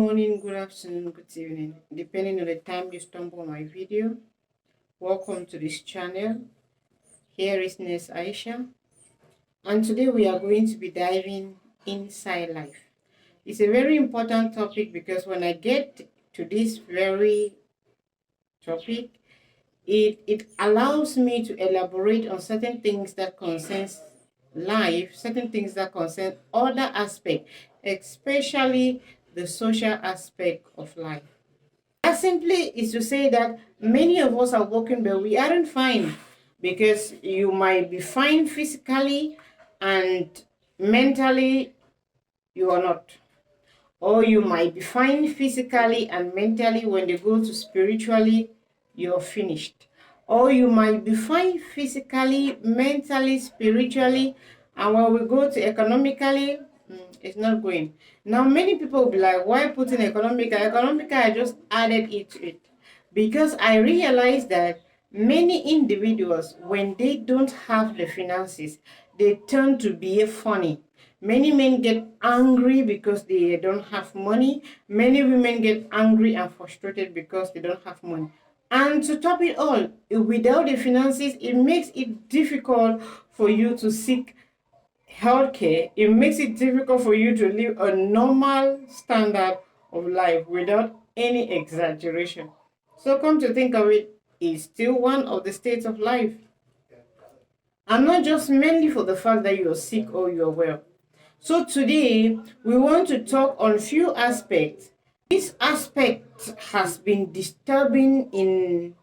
Morning, good afternoon, good evening, depending on the time you stumble on my video. Welcome to this channel. Here is Ness Aisha, and today we are going to be diving inside life. It's a very important topic because when I get to this very topic, it allows me to elaborate on certain things that concerns life, certain things that concern other aspects, especially the social aspect of life. That simply is to say that many of us are working, but we aren't fine because you might be fine physically and mentally you are not. Or you might be fine physically and mentally when they go to spiritually, you're finished. Or you might be fine physically, mentally, spiritually, and when we go to economically, it's not going. Now, many people will be like, why put in economical? Economical, I just added it to it. Because I realized that many individuals, when they don't have the finances, they turn to be funny. Many men get angry because they don't have money. Many women get angry and frustrated because they don't have money. And to top it all, without the finances, it makes it difficult for you to seek healthcare. It makes it difficult for you to live a normal standard of life without any exaggeration. So come to think of it, it's still one of the states of life. And not just mainly for the fact that you're sick or you're well. So today, we want to talk on few aspects. This aspect has been disturbing in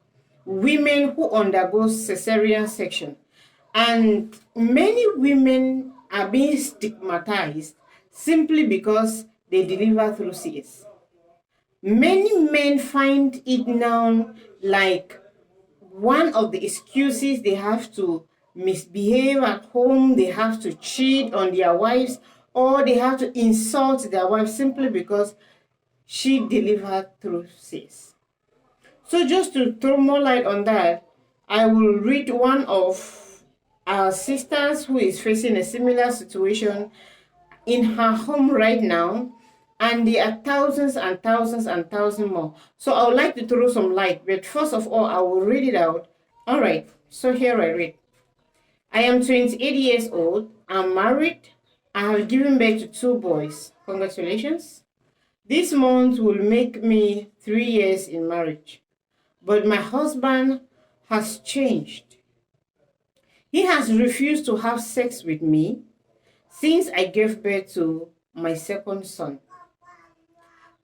women who undergo cesarean section. And many women are being stigmatized simply because they deliver through CS. Many men find it now like one of the excuses. They have to misbehave at home, they have to cheat on their wives, or they have to insult their wife simply because she delivered through CS. So just to throw more light on that, I will read one of our sisters who is facing a similar situation in her home right now, and there are thousands and thousands and thousands more. So I would like to throw some light, but first of all, I will read it out. All right, so here I read. I am 28 years old. I'm married. I have given birth to 2 boys. Congratulations. This month will make me 3 years in marriage. But my husband has changed. He has refused to have sex with me since I gave birth to my second son.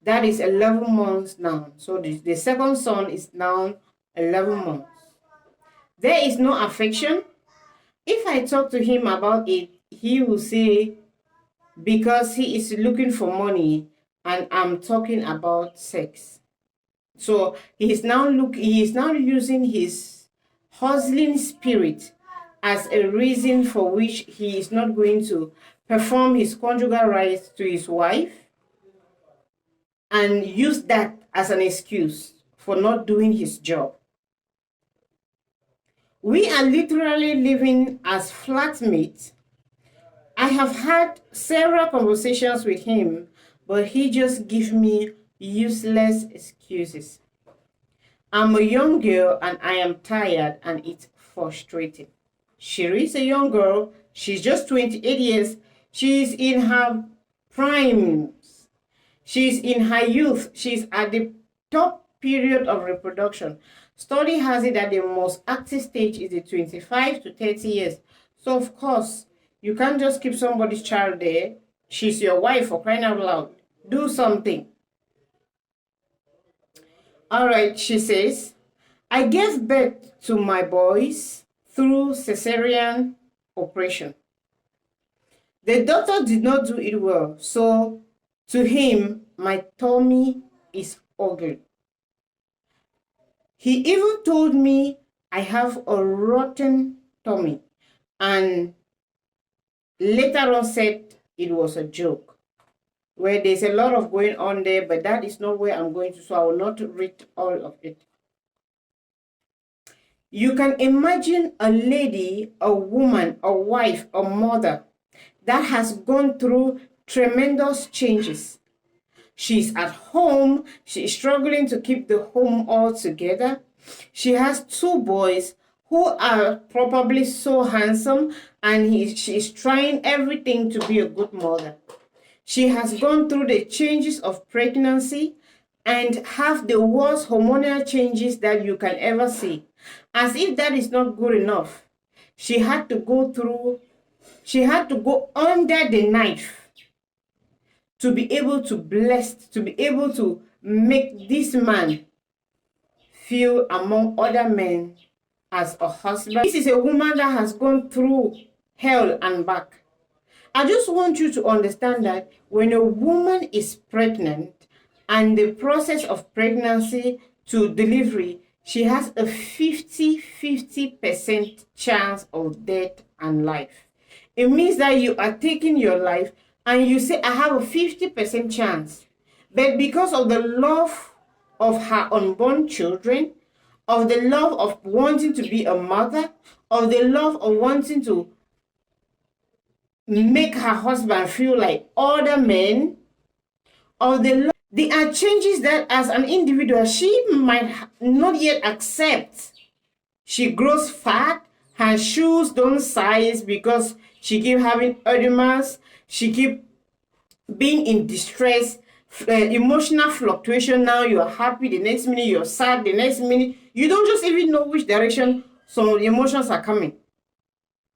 That is 11 months now. So the second son is now 11 months. There is no affection. If I talk to him about it, he will say, because he is looking for money and I'm talking about sex. So he is now using his hustling spirit as a reason for which he is not going to perform his conjugal rights to his wife and use that as an excuse for not doing his job. We are literally living as flatmates. I have had several conversations with him, but he just gives me useless excuses. I'm a young girl and I am tired and it's frustrating. She is a young girl. She's just 28 years. She's in her primes. She's in her youth. She's at the top period of reproduction. Study has it that the most active stage is the 25 to 30 years. So of course, you can't just keep somebody's child there. She's your wife, for crying out loud. Do something. All right, she says, I gave birth to my boys through cesarean operation. The doctor did not do it well, so to him, my tummy is ugly. He even told me I have a rotten tummy and later on said it was a joke. Where there's a lot of going on there, but that is not where I'm going to, so I will not read all of it. You can imagine a lady, a woman, a wife, a mother that has gone through tremendous changes. She's at home. She is struggling to keep the home all together. She has 2 boys who are probably so handsome, and she is trying everything to be a good mother. She has gone through the changes of pregnancy and have the worst hormonal changes that you can ever see. As if that is not good enough, she had to go under the knife to be able to make this man feel among other men as a husband. This is a woman that has gone through hell and back. I just want you to understand that when a woman is pregnant and the process of pregnancy to delivery, she has a 50% chance of death and life. It means that you are taking your life and you say, I have a 50% chance. But because of the love of her unborn children, of the love of wanting to be a mother, of the love of wanting to make her husband feel like other men, there are changes that as an individual she might not yet accept. She grows fat, her shoes don't size because she keep having edemas, she keep being in distress, emotional fluctuation. Now you're happy, the next minute you're sad, the next minute you don't just even know which direction some emotions are coming.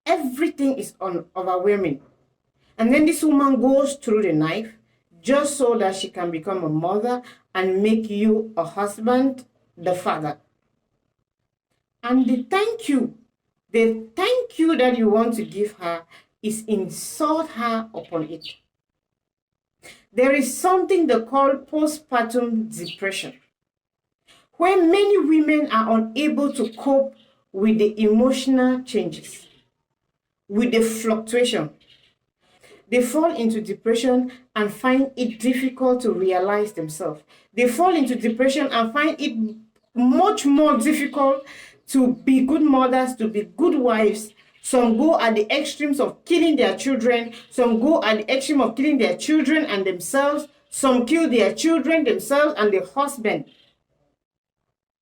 Everything is overwhelming. And then this woman goes through the knife just so that she can become a mother and make you a husband, the father. And the thank you that you want to give her is insult her upon it. There is something they call postpartum depression, where many women are unable to cope with the emotional changes, with the fluctuation. They fall into depression and find it difficult to realize themselves. They fall into depression and find it much more difficult to be good mothers, to be good wives. Some go at the extremes of killing their children. Some go at the extreme of killing their children and themselves. Some kill their children, themselves, and their husband.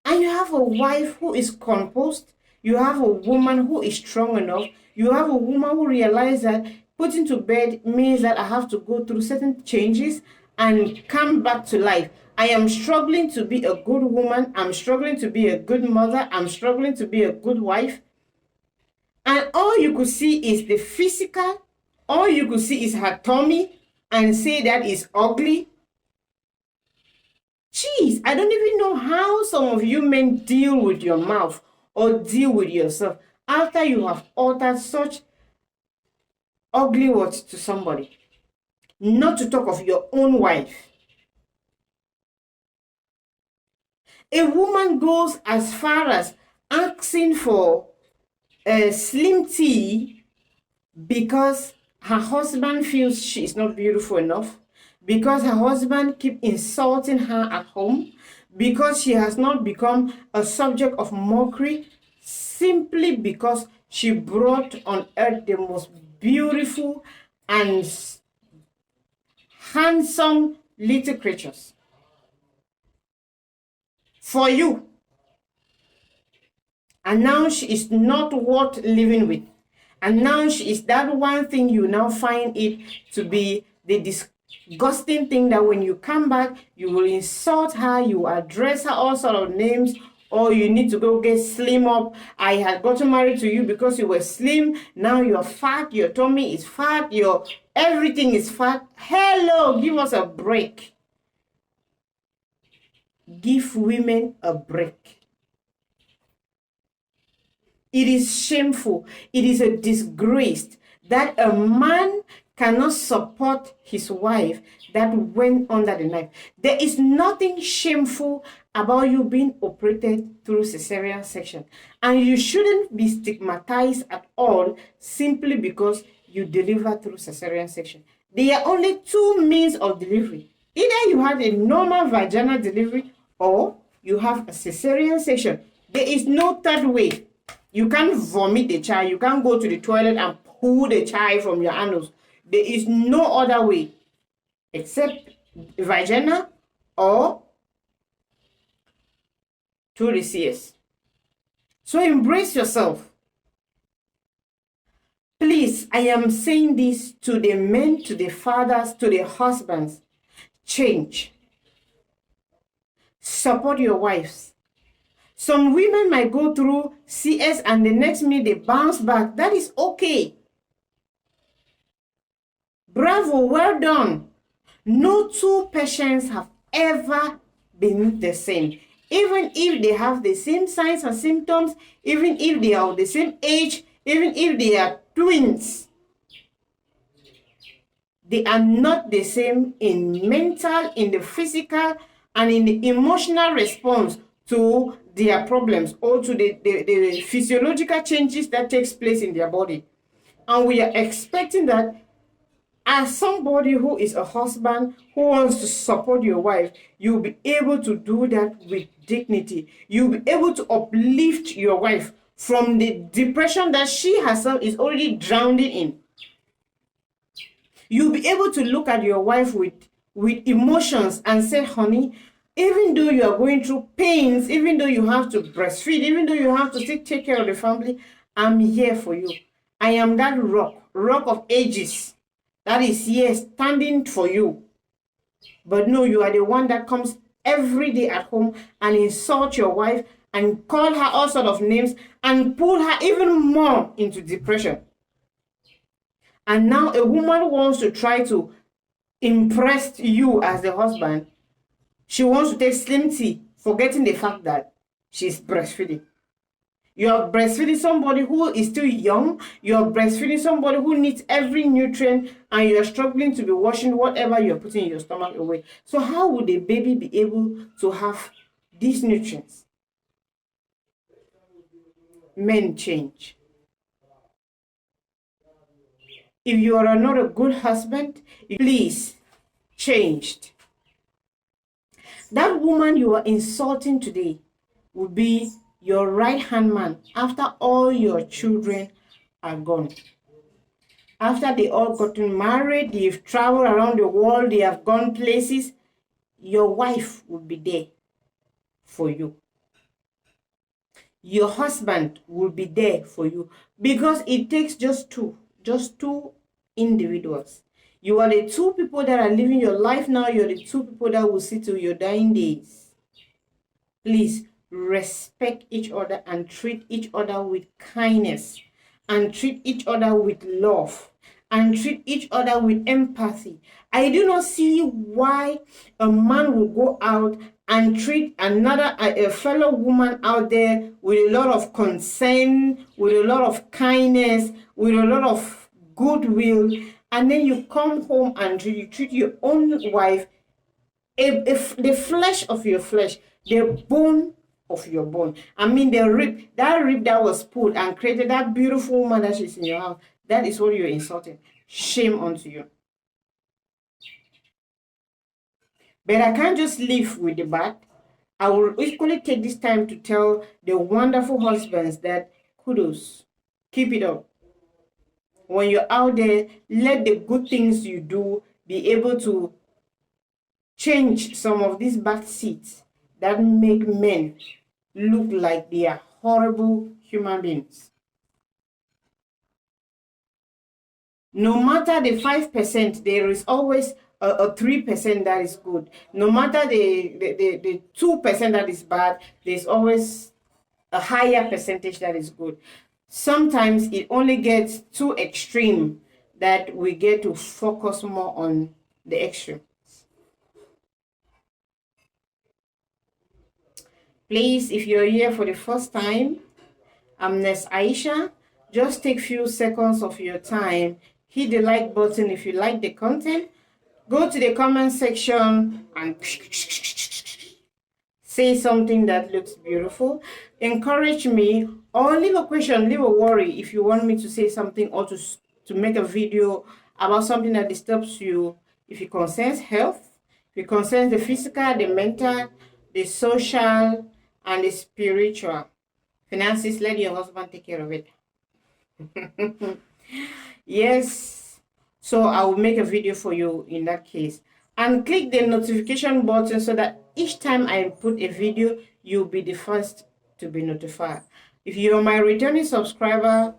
And you have a wife who is composed. You have a woman who is strong enough. You have a woman who realizes that putting to bed means that I have to go through certain changes and come back to life. I am struggling to be a good woman. I'm struggling to be a good mother. I'm struggling to be a good wife. And all you could see is the physical. All you could see is her tummy and say that is ugly. Jeez, I don't even know how some of you men deal with your mouth or deal with yourself after you have uttered such ugly words to somebody. Not to talk of your own wife. A woman goes as far as asking for a slim tea because her husband feels she is not beautiful enough, because her husband keeps insulting her at home, because she has not become a subject of mockery, simply because she brought on earth the most beautiful and handsome little creatures for you. And now she is not worth living with. And now she is that one thing you now find it to be the disgusting thing that when you come back, you will insult her, you address her all sort of names, or you need to go get slim up. I had gotten married to you because you were slim. Now you're fat, your tummy is fat, your everything is fat. Hello, give us a break. Give women a break. It is shameful. It is a disgrace that a man cannot support his wife that went under the knife. There is nothing shameful about you being operated through cesarean section. And you shouldn't be stigmatized at all simply because you deliver through cesarean section. There are only 2 means of delivery. Either you have a normal vaginal delivery or you have a cesarean section. There is no third way. You can't vomit the child. You can't go to the toilet and pull the child from your anus. There is no other way except vaginal or through the CS. So embrace yourself. Please, I am saying this to the men, to the fathers, to the husbands. Change. Support your wives. Some women might go through CS and the next minute they bounce back. That is okay. Bravo, well done. No two patients have ever been the same. Even if they have the same signs and symptoms, even if they are the same age, even if they are twins, they are not the same in mental, in the physical, and in the emotional response to their problems or to the physiological changes that takes place in their body. And we are expecting that as somebody who is a husband who wants to support your wife, you'll be able to do that with dignity. You'll be able to uplift your wife from the depression that she herself is already drowning in. You'll be able to look at your wife with emotions and say, honey, even though you are going through pains, even though you have to breastfeed, even though you have to take care of the family, I'm here for you. I am that rock of ages that is here standing for you. But no, you are the one that comes every day at home and insult your wife and call her all sorts of names and pull her even more into depression. And now a woman wants to try to impress you as the husband. She wants to take slim tea, forgetting the fact that she's breastfeeding. You're breastfeeding somebody who is still young. You're breastfeeding somebody who needs every nutrient, and you're struggling to be washing whatever you're putting in your stomach away. So how would a baby be able to have these nutrients? Men change. If you are not a good husband, please change. That woman you are insulting today will be your right-hand man after all your children are gone. After they all gotten married, they've traveled around the world, they have gone places, your wife will be there for you. Your husband will be there for you because it takes just two individuals. You are the two people that are living your life now. You're the two people that will see till your dying days. Please respect each other and treat each other with kindness and treat each other with love and treat each other with empathy. I do not see why a man will go out and treat a fellow woman out there with a lot of concern, with a lot of kindness, with a lot of goodwill, and then you come home and you treat your own wife, the flesh of your flesh, the bone of your bone. I mean, the rib that was pulled and created that beautiful woman that is in your house. That is what you're insulting. Shame unto you. But I can't just live with the bad. I will equally take this time to tell the wonderful husbands that kudos, keep it up. When you're out there, let the good things you do be able to change some of these bad seeds that make men look like they are horrible human beings. No matter the 5%, there is always a 3% that is good. No matter the 2% that is bad, there's always a higher percentage that is good. Sometimes it only gets too extreme that we get to focus more on the extreme. Please, if you're here for the first time, I'm Nurse Aisha. Just take few seconds of your time. Hit the like button if you like the content. Go to the comment section and say something that looks beautiful. Encourage me or leave a question, leave a worry if you want me to say something or to make a video about something that disturbs you. If it concerns health, if it concerns the physical, the mental, the social, and the spiritual. Finances, let your husband take care of it. Yes. So I will make a video for you in that case. and click the notification button so that each time I put a video, you'll be the first to be notified. If you're my returning subscriber,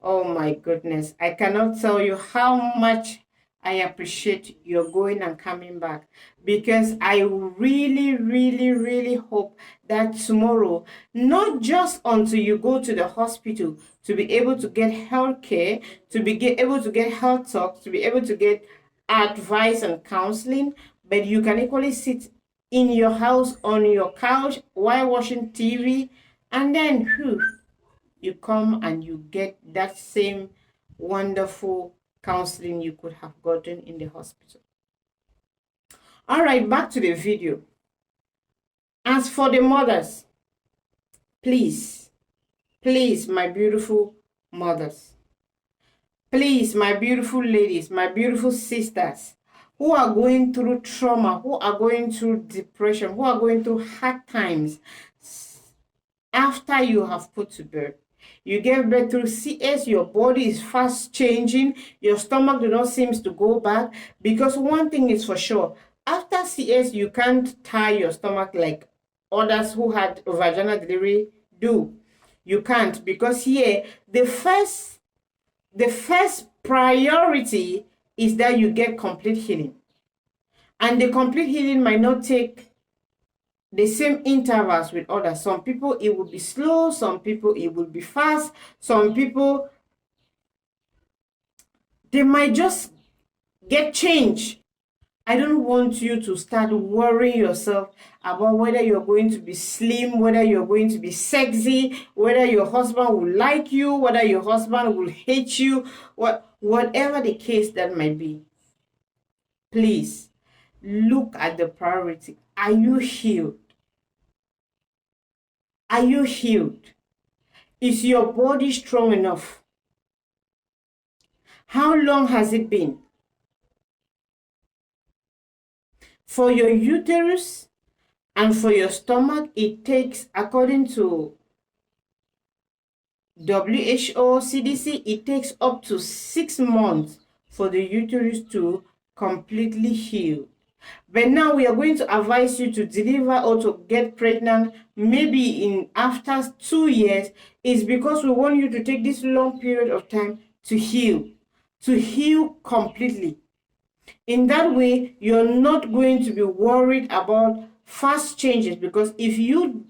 oh my goodness, I cannot tell you how much I appreciate your going and coming back, because I really, really, really hope that tomorrow, not just until you go to the hospital to be able to get health care, to be able to get health talks, to be able to get advice and counseling, but you can equally sit in your house on your couch while watching TV, and then you come and you get that same wonderful counseling you could have gotten in the hospital. All right, back to the video. As for the mothers, please, my beautiful mothers, please, my beautiful ladies, my beautiful sisters who are going through trauma, who are going through depression, who are going through hard times after you have put to birth. You gave birth through CS, your body is fast changing, your stomach do not seem to go back, because one thing is for sure, after CS, you can't tie your stomach like others who had vaginal delivery do. You can't, because here, the first priority is that you get complete healing. And the complete healing might not take the same intervals with others. Some people it will be slow, some people it will be fast, some people they might just get changed. I don't want you to start worrying yourself about whether you're going to be slim, whether you're going to be sexy, whether your husband will like you, whether your husband will hate you, whatever the case that might be. Please look at the priority. Are you healed? Are you healed? Is your body strong enough? How long has it been? For your uterus and for your stomach, it takes, according to WHO, CDC, it takes up to 6 months for the uterus to completely heal. But now we are going to advise you to deliver or to get pregnant maybe in after 2 years. Is because we want you to take this long period of time to heal completely. In that way, you're not going to be worried about fast changes, because if you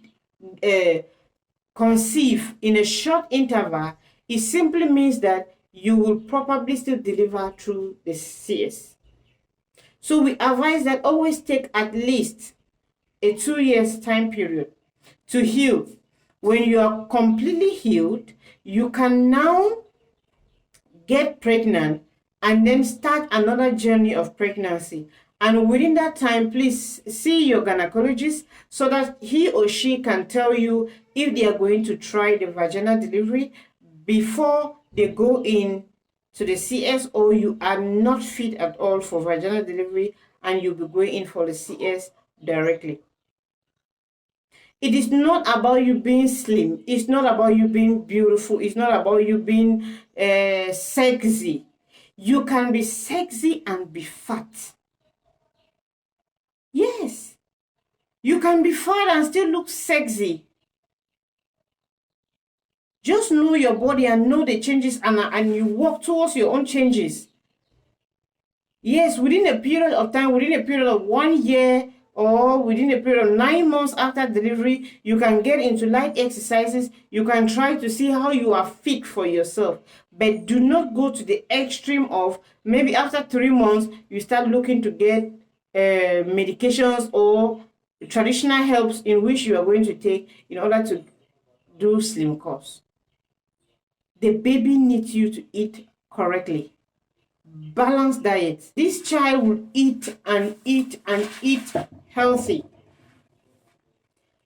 conceive in a short interval, it simply means that you will probably still deliver through the CS. So we advise that always take at least a 2 years time period to heal. When you are completely healed, you can now get pregnant and then start another journey of pregnancy. And within that time, please see your gynecologist so that he or she can tell you if they are going to try the vaginal delivery before they go in to the CS, or you are not fit at all for vaginal delivery and you'll be going in for the CS directly. It is not about you being slim. It's not about you being beautiful. It's not about you being sexy. You can be sexy and be fat. Yes. You can be fat and still look sexy. Just know your body and know the changes, and you work towards your own changes. Yes, within a period of time, within a period of 1 year, or within a period of 9 months after delivery, you can get into light exercises. You can try to see how you are fit for yourself. But do not go to the extreme of maybe after 3 months, you start looking to get medications or traditional helps in which you are going to take in order to do slim course. The baby needs you to eat correctly. Balanced diet. This child will eat and eat and eat healthy.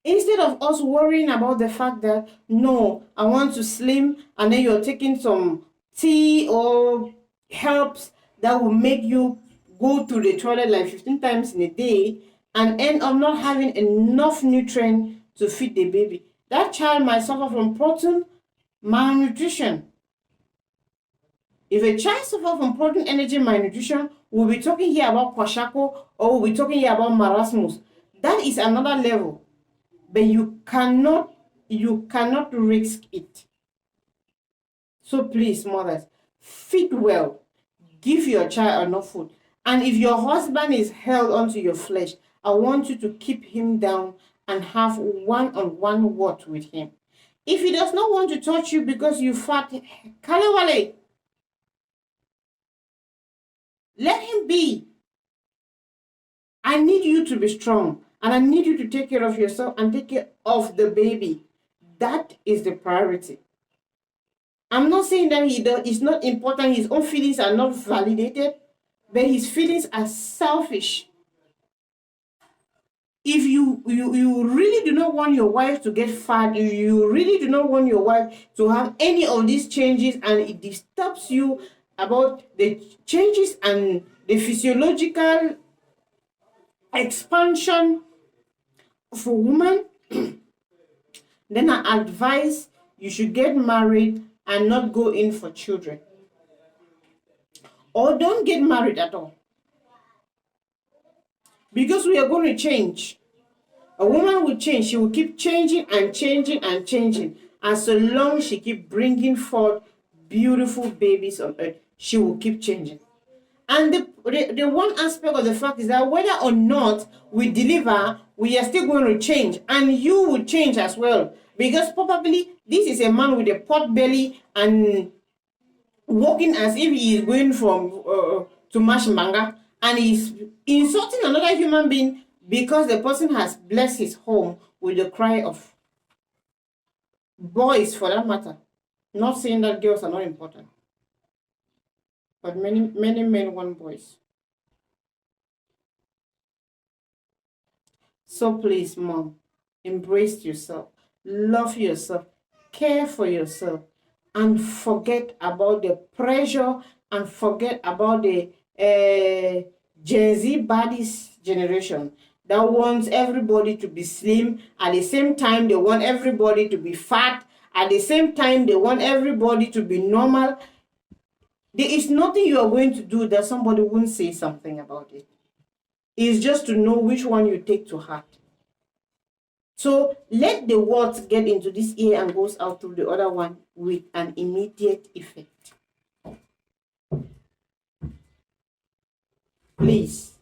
Instead of us worrying about the fact that, no, I want to slim, and then you're taking some tea or helps that will make you go to the toilet like 15 times in a day and end up not having enough nutrient to feed the baby. That child might suffer from protein malnutrition. If a child suffers from protein energy malnutrition, We'll be talking here about kwashako, or we'll be talking here about marasmus. That is another level. But you cannot risk it. So please, mothers, feed well. Give your child enough food. And if your husband is held onto your flesh, I want you to keep him down and have one-on-one word with him. If he does not want to touch you because you fat, kalewale, let him be. I need you to be strong, and I need you to take care of yourself and take care of the baby. That is the priority. I'm not saying that it's not important, his own feelings are not validated, but his feelings are selfish. If you really do not want your wife to get fat, you really do not want your wife to have any of these changes, and it disturbs you about the changes and the physiological expansion of a woman, then I advise you should get married and not go in for children. Or don't get married at all. Because we are going to change. A woman will change. She will keep changing and changing and changing. And so long she keep bringing forth beautiful babies on earth, she will keep changing. And the one aspect of the fact is that whether or not we deliver, we are still going to change. And you will change as well. Because probably this is a man with a pot belly and walking as if he is going from to Mashimanga, and he's insulting another human being because the person has blessed his home with the cry of boys, for that matter. Not saying that girls are not important, but many men want boys. So please, mom, embrace yourself, love yourself, care for yourself, and forget about the pressure and forget about the Gen Z bodies generation that wants everybody to be slim. At the same time, they want everybody to be fat. At the same time, they want everybody to be normal. There is nothing you are going to do that somebody won't say something about it. It's just to know which one you take to heart. So let the words get into this ear and goes out through the other one with an immediate effect. Please,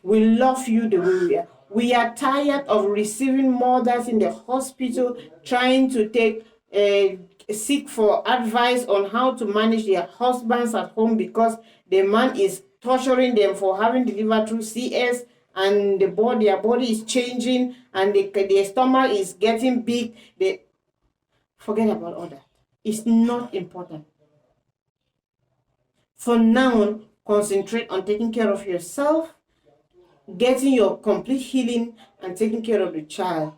we love you the way we are. We are tired of receiving mothers in the hospital trying to seek for advice on how to manage their husbands at home because the man is torturing them for having delivered through CS, and their body is changing, and their stomach is getting big. Forget about all that. It's not important. For now, concentrate on taking care of yourself, getting your complete healing, and taking care of the child.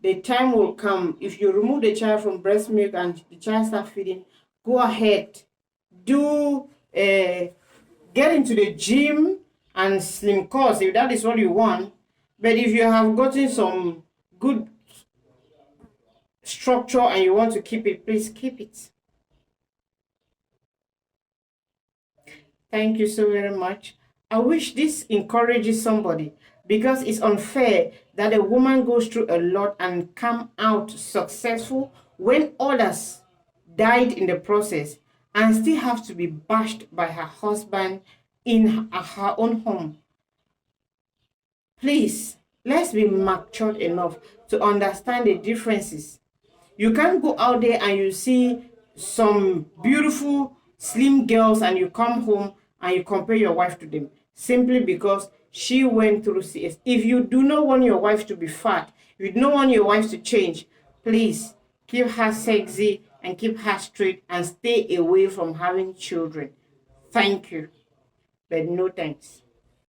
The time will come. If you remove the child from breast milk and the child starts feeding, go ahead. Get into the gym and slim course if that is what you want. But if you have gotten some good structure and you want to keep it, please keep it. Thank you so very much. I wish this encourages somebody, because it's unfair that a woman goes through a lot and come out successful when others died in the process and still have to be bashed by her husband in her own home. Please, let's be matured enough to understand the differences. You can't go out there and you see some beautiful slim girls and you come home and you compare your wife to them simply because she went through CS. If you do not want your wife to be fat, if you do not want your wife to change, please keep her sexy and keep her straight and stay away from having children. Thank you, but no thanks.